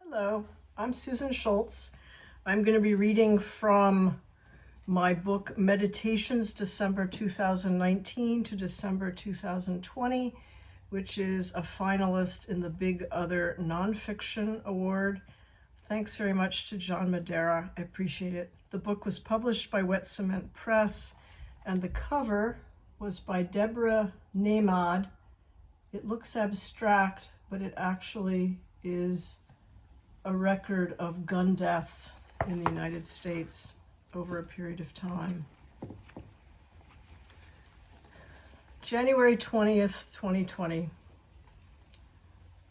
Hello, I'm Susan Schultz. I'm going to be reading from my book Meditations, December 2019 to December 2020, which is a finalist in the Big Other Nonfiction Award. Thanks very much to John Madera. I appreciate it. The book was published by Wet Cement Press, and the cover was by Deborah Nahmad. It looks abstract, but it actually is a record of gun deaths in the United States over a period of time. January 20th, 2020.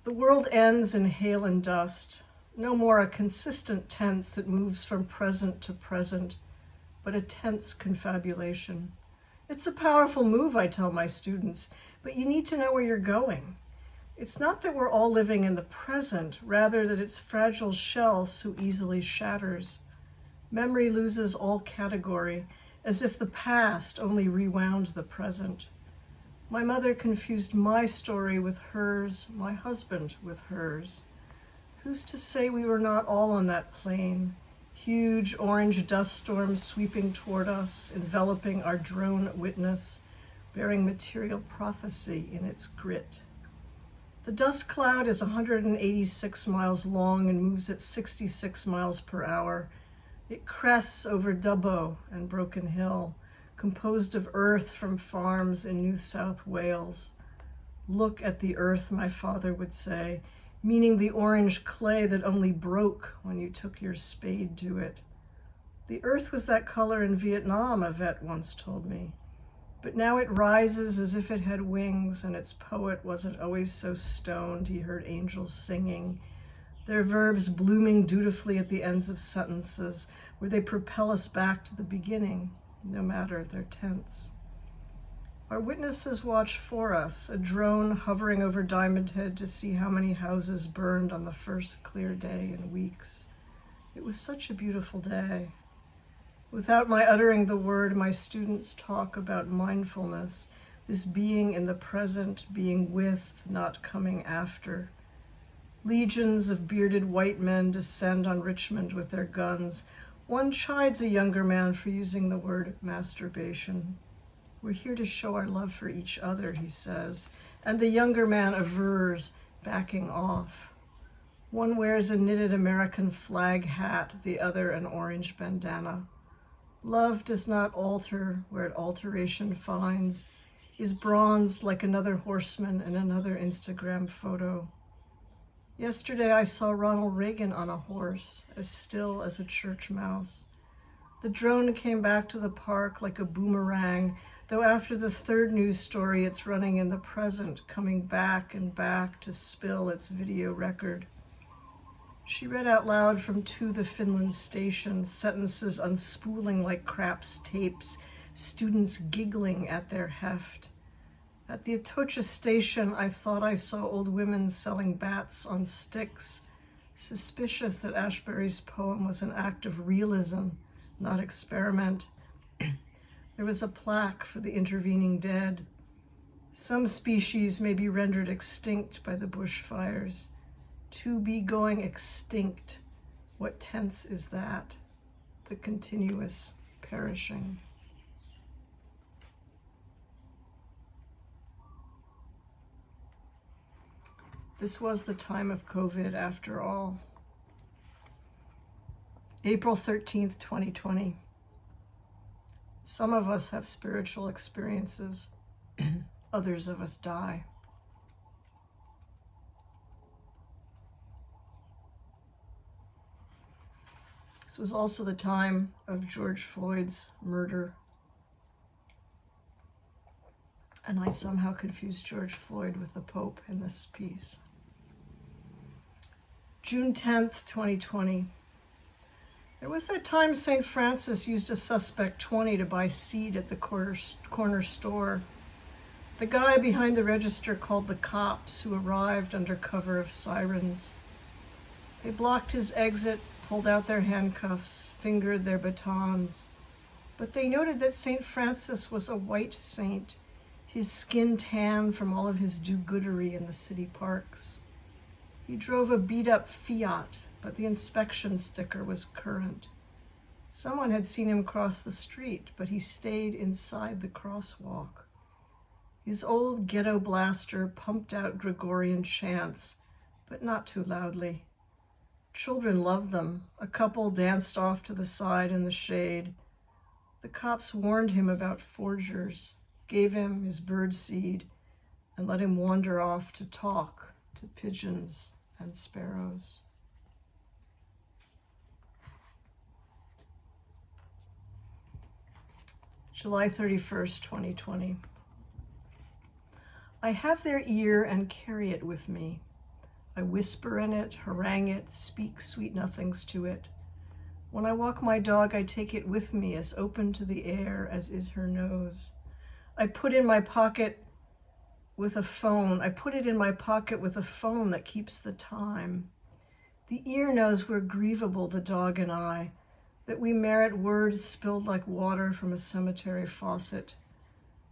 The world ends in hail and dust. No more a consistent tense that moves from present to present, but a tense confabulation. It's a powerful move, I tell my students, but you need to know where you're going. It's not that we're all living in the present, rather that its fragile shell so easily shatters. Memory loses all category, as if the past only rewound the present. My mother confused my story with hers, my husband with hers. Who's to say we were not all on that plane? Huge orange dust storms sweeping toward us, enveloping our drone witness, bearing material prophecy in its grit. The dust cloud is 186 miles long and moves at 66 miles per hour. It crests over Dubbo and Broken Hill, composed of earth from farms in New South Wales. Look at the earth, my father would say, meaning the orange clay that only broke when you took your spade to it. The earth was that color in Vietnam, a vet once told me. But now it rises as if it had wings, and its poet wasn't always so stoned he heard angels singing, their verbs blooming dutifully at the ends of sentences, where they propel us back to the beginning, no matter their tense. Our witnesses watch for us, a drone hovering over Diamond Head to see how many houses burned on the first clear day in weeks. It was such a beautiful day. Without my uttering the word, my students talk about mindfulness, this being in the present, being with, not coming after. Legions of bearded white men descend on Richmond with their guns. One chides a younger man for using the word masturbation. We're here to show our love for each other, he says, and the younger man avers, backing off. One wears a knitted American flag hat, the other an orange bandana. Love does not alter where it alteration finds, is bronzed like another horseman in another Instagram photo. Yesterday I saw Ronald Reagan on a horse, as still as a church mouse. The drone came back to the park like a boomerang, though after the third news story it's running in the present, coming back and back to spill its video record. She read out loud from To the Finland Station, sentences unspooling like Krapp's tapes, students giggling at their heft. At the Atocha station, I thought I saw old women selling bats on sticks, suspicious that Ashbery's poem was an act of realism, not experiment. There was a plaque for the intervening dead. Some species may be rendered extinct by the bushfires. To be going extinct, what tense is that? The continuous perishing. This was the time of COVID after all. April 13th, 2020. Some of us have spiritual experiences, others of us die. This was also the time of George Floyd's murder. And I somehow confused George Floyd with the Pope in this piece. June 10th, 2020. There was that time St. Francis used a suspect 20 to buy seed at the corner store. The guy behind the register called the cops, who arrived under cover of sirens. They blocked his exit, pulled out their handcuffs, fingered their batons. But they noted that St. Francis was a white saint, his skin tan from all of his do-goodery in the city parks. He drove a beat-up Fiat, but the inspection sticker was current. Someone had seen him cross the street, but he stayed inside the crosswalk. His old ghetto blaster pumped out Gregorian chants, but not too loudly. Children loved them. A couple danced off to the side in the shade. The cops warned him about forgers, gave him his bird seed, and let him wander off to talk to pigeons and sparrows. July 31st, 2020. I have their ear and carry it with me. I whisper in it, harangue it, speak sweet nothings to it. When I walk my dog, I take it with me, as open to the air as is her nose. I put it in my pocket with a phone that keeps the time. The ear knows we're grievable, the dog and I, that we merit words spilled like water from a cemetery faucet.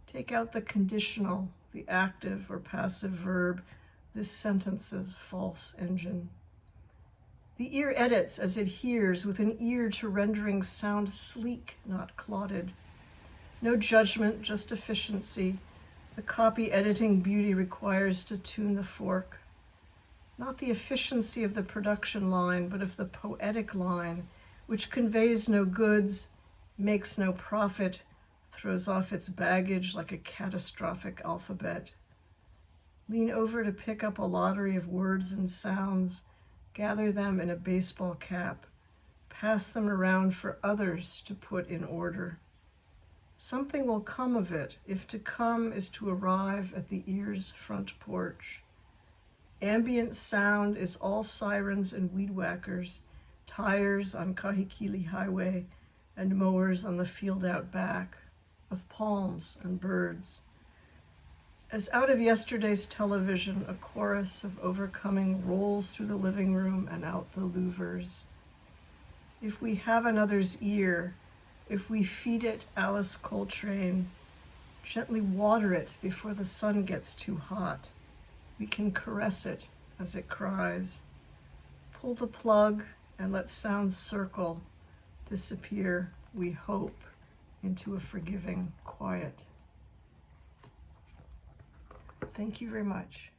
Take out the conditional, the active or passive verb, this sentence's false engine. The ear edits as it hears, with an ear to rendering sound sleek, not clotted. No judgment, just efficiency. The copy editing beauty requires to tune the fork. Not the efficiency of the production line, but of the poetic line, which conveys no goods, makes no profit, throws off its baggage like a catastrophic alphabet. Lean over to pick up a lottery of words and sounds, gather them in a baseball cap, pass them around for others to put in order. Something will come of it, if to come is to arrive at the ear's front porch. Ambient sound is all sirens and weed whackers, tires on Kahikili Highway, and mowers on the field out back, of palms and birds. As out of yesterday's television, a chorus of overcoming rolls through the living room and out the louvers. If we have another's ear, if we feed it Alice Coltrane, gently water it before the sun gets too hot, we can caress it as it cries. Pull the plug and let sounds circle, disappear, we hope, into a forgiving quiet. Thank you very much.